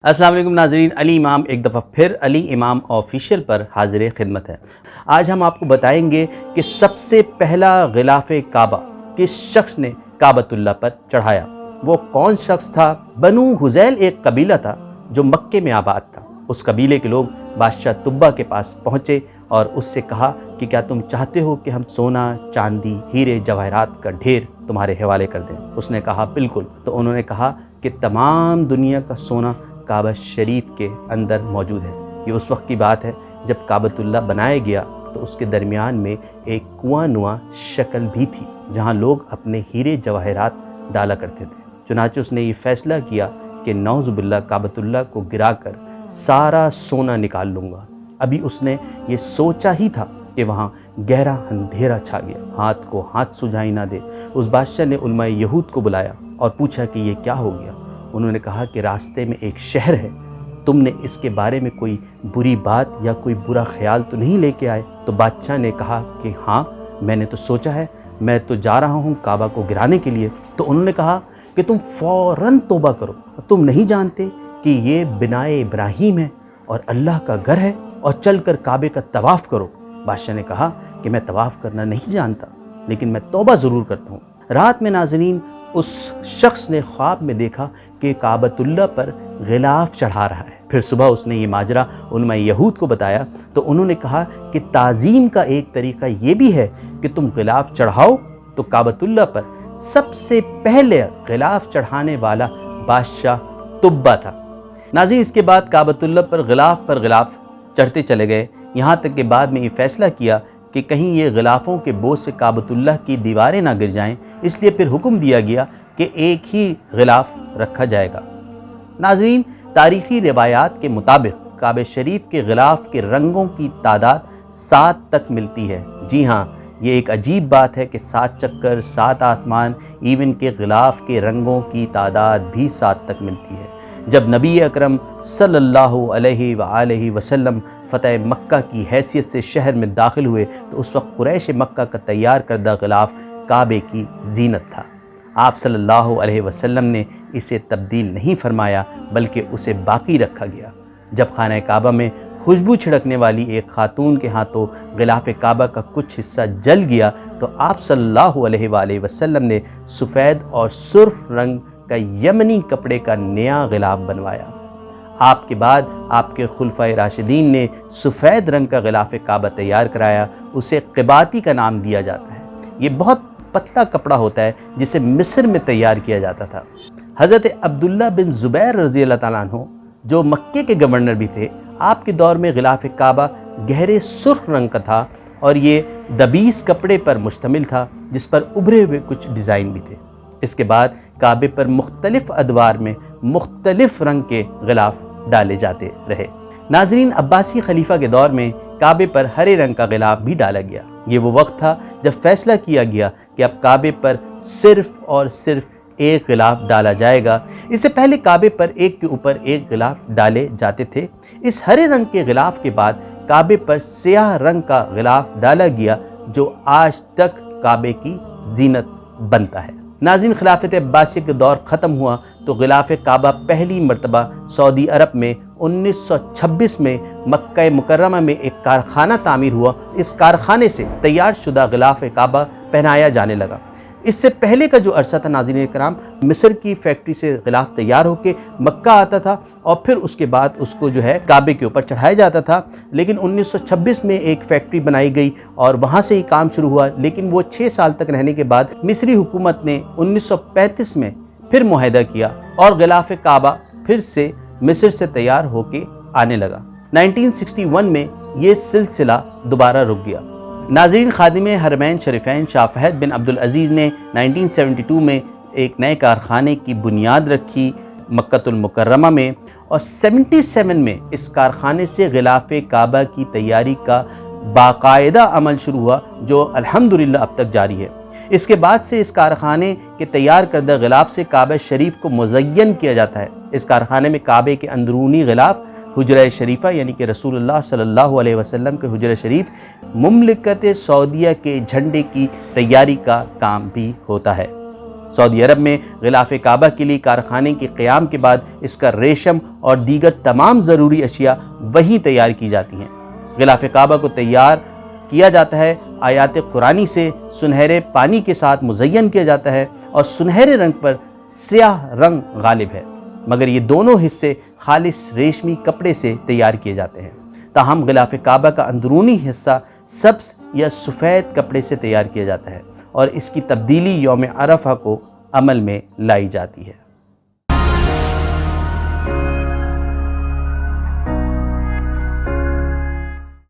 السلام علیکم ناظرین، علی امام ایک دفعہ پھر علی امام آفیشیل پر حاضر خدمت ہے۔ آج ہم آپ کو بتائیں گے کہ سب سے پہلا غلاف کعبہ کس شخص نے کعبۃ اللہ پر چڑھایا۔ وہ کون شخص تھا؟ بنو حذیل ایک قبیلہ تھا جو مکے میں آباد تھا۔ اس قبیلے کے لوگ بادشاہ طبہ کے پاس پہنچے اور اس سے کہا کہ کیا تم چاہتے ہو کہ ہم سونا، چاندی، ہیرے جواہرات کا ڈھیر تمہارے حوالے کر دیں؟ اس نے کہا بالکل۔ تو انہوں نے کہا کہ تمام دنیا کا سونا کعبہ شریف کے اندر موجود ہے۔ یہ اس وقت کی بات ہے جب کعبۃ اللہ بنایا گیا تو اس کے درمیان میں ایک کنواں نما شکل بھی تھی جہاں لوگ اپنے ہیرے جواہرات ڈالا کرتے تھے۔ چنانچہ اس نے یہ فیصلہ کیا کہ نعوذ باللہ کعبۃ اللہ کو گرا کر سارا سونا نکال لوں گا۔ ابھی اس نے یہ سوچا ہی تھا کہ وہاں گہرا اندھیرا چھا گیا۔ ہاتھ کو ہاتھ سجائی نہ دے، اس بادشاہ نے علماء یہود کو بلایا اور پوچھا کہ یہ کیا ہو گیا۔ انہوں نے کہا کہ راستے میں ایک شہر ہے، تم نے اس کے بارے میں کوئی بری بات یا کوئی برا خیال تو نہیں لے کے آئے؟ تو بادشاہ نے کہا کہ ہاں، میں نے تو سوچا ہے، میں تو جا رہا ہوں کعبہ کو گرانے کے لیے۔ تو انہوں نے کہا کہ تم فوراً توبہ کرو، تم نہیں جانتے کہ یہ بنائے ابراہیم ہے اور اللہ کا گھر ہے، اور چل کر کعبے کا طواف کرو۔ بادشاہ نے کہا کہ میں طواف کرنا نہیں جانتا، لیکن میں توبہ ضرور کرتا ہوں۔ رات میں ناظرین اس شخص نے خواب میں دیکھا کہ کعبۃ اللہ پر غلاف چڑھا رہا ہے۔ پھر صبح اس نے یہ ماجرا علماء یہود کو بتایا تو انہوں نے کہا کہ تعظیم کا ایک طریقہ یہ بھی ہے کہ تم غلاف چڑھاؤ۔ تو کعبۃ اللہ پر سب سے پہلے غلاف چڑھانے والا بادشاہ طبہ تھا۔ ناظرین، اس کے بعد کعبۃ اللہ پر غلاف چڑھتے چلے گئے، یہاں تک کہ بعد میں یہ فیصلہ کیا کہ کہیں یہ غلافوں کے بوجھ سے کعبۃ اللہ کی دیواریں نہ گر جائیں، اس لیے پھر حکم دیا گیا کہ ایک ہی غلاف رکھا جائے گا۔ ناظرین، تاریخی روایات کے مطابق کعبہ شریف کے غلاف کے رنگوں کی تعداد 7 تک ملتی ہے۔ جی ہاں، یہ ایک عجیب بات ہے کہ 7 چکر، 7 آسمان، ایون کے غلاف کے رنگوں کی تعداد بھی 7 تک ملتی ہے۔ جب نبی اکرم صلی اللہ علیہ وآلہ وسلم فتح مکہ کی حیثیت سے شہر میں داخل ہوئے تو اس وقت قریش مکہ کا تیار کردہ غلاف کعبے کی زینت تھا۔ آپ صلی اللہ علیہ وسلم نے اسے تبدیل نہیں فرمایا بلکہ اسے باقی رکھا گیا۔ جب خانہ کعبہ میں خوشبو چھڑکنے والی ایک خاتون کے ہاتھوں غلاف کعبہ کا کچھ حصہ جل گیا تو آپ صلی اللہ علیہ وآلہ وسلم نے سفید اور سرخ رنگ کا یمنی کپڑے کا نیا غلاف بنوایا۔ آپ کے بعد آپ کے خلفائے راشدین نے سفید رنگ کا غلاف کعبہ تیار کرایا، اسے قباتی کا نام دیا جاتا ہے۔ یہ بہت پتلا کپڑا ہوتا ہے جسے مصر میں تیار کیا جاتا تھا۔ حضرت عبداللہ بن زبیر رضی اللہ تعالیٰ عنہ جو مکے کے گورنر بھی تھے، آپ کے دور میں غلاف کعبہ گہرے سرخ رنگ کا تھا اور یہ دبیس کپڑے پر مشتمل تھا جس پر ابھرے ہوئے کچھ ڈیزائن بھی تھے۔ اس کے بعد کعبے پر مختلف ادوار میں مختلف رنگ کے غلاف ڈالے جاتے رہے۔ ناظرین، عباسی خلیفہ کے دور میں کعبے پر ہرے رنگ کا غلاف بھی ڈالا گیا۔ یہ وہ وقت تھا جب فیصلہ کیا گیا کہ اب کعبے پر صرف اور صرف ایک غلاف ڈالا جائے گا۔ اس سے پہلے کعبے پر ایک کے اوپر ایک غلاف ڈالے جاتے تھے۔ اس ہرے رنگ کے غلاف کے بعد کعبے پر سیاہ رنگ کا غلاف ڈالا گیا جو آج تک کعبے کی زینت بنتا ہے۔ ناظرین، خلافت عباسیہ کے دور ختم ہوا تو غلاف کعبہ پہلی مرتبہ سعودی عرب میں 1926 میں مکہ مکرمہ میں ایک کارخانہ تعمیر ہوا۔ اس کارخانے سے تیار شدہ غلاف کعبہ پہنایا جانے لگا۔ اس سے پہلے کا جو عرصہ تھا ناظرین کرام، مصر کی فیکٹری سے غلاف تیار ہو کے مکہ آتا تھا اور پھر اس کے بعد اس کو کعبے کے اوپر چڑھایا جاتا تھا۔ لیکن 1926 میں ایک فیکٹری بنائی گئی اور وہاں سے ہی کام شروع ہوا، لیکن وہ 6 سال تک رہنے کے بعد مصری حکومت نے 1935 میں پھر معاہدہ کیا اور غلاف کعبہ پھر سے مصر سے تیار ہو کے آنے لگا۔ 1961 میں یہ سلسلہ دوبارہ رک گیا۔ ناظرین، خادم حرمین شریفین شاہ فہد بن عبدالعزیز نے 1972 میں ایک نئے کارخانے کی بنیاد رکھی مکہ المکرمہ میں، اور 77 میں اس کارخانے سے غلاف کعبہ کی تیاری کا باقاعدہ عمل شروع ہوا جو الحمدللہ اب تک جاری ہے۔ اس کے بعد سے اس کارخانے کے تیار کردہ غلاف سے کعبہ شریف کو مزین کیا جاتا ہے۔ اس کارخانے میں کعبے کے اندرونی غلاف، حجرہ شریفہ یعنی کہ رسول اللہ صلی اللہ علیہ وسلم کے حجرہ شریف، مملکت سعودیہ کے جھنڈے کی تیاری کا کام بھی ہوتا ہے۔ سعودی عرب میں غلاف کعبہ کے لیے کارخانے کے قیام کے بعد اس کا ریشم اور دیگر تمام ضروری اشیاء وہیں تیار کی جاتی ہیں۔ غلاف کعبہ کو تیار کیا جاتا ہے، آیات قرآنی سے سنہرے پانی کے ساتھ مزین کیا جاتا ہے اور سنہرے رنگ پر سیاہ رنگ غالب ہے، مگر یہ دونوں حصے خالص ریشمی کپڑے سے تیار کیے جاتے ہیں۔ تاہم غلاف کعبہ کا اندرونی حصہ سبز یا سفید کپڑے سے تیار کیا جاتا ہے اور اس کی تبدیلی یوم عرفہ کو عمل میں لائی جاتی ہے۔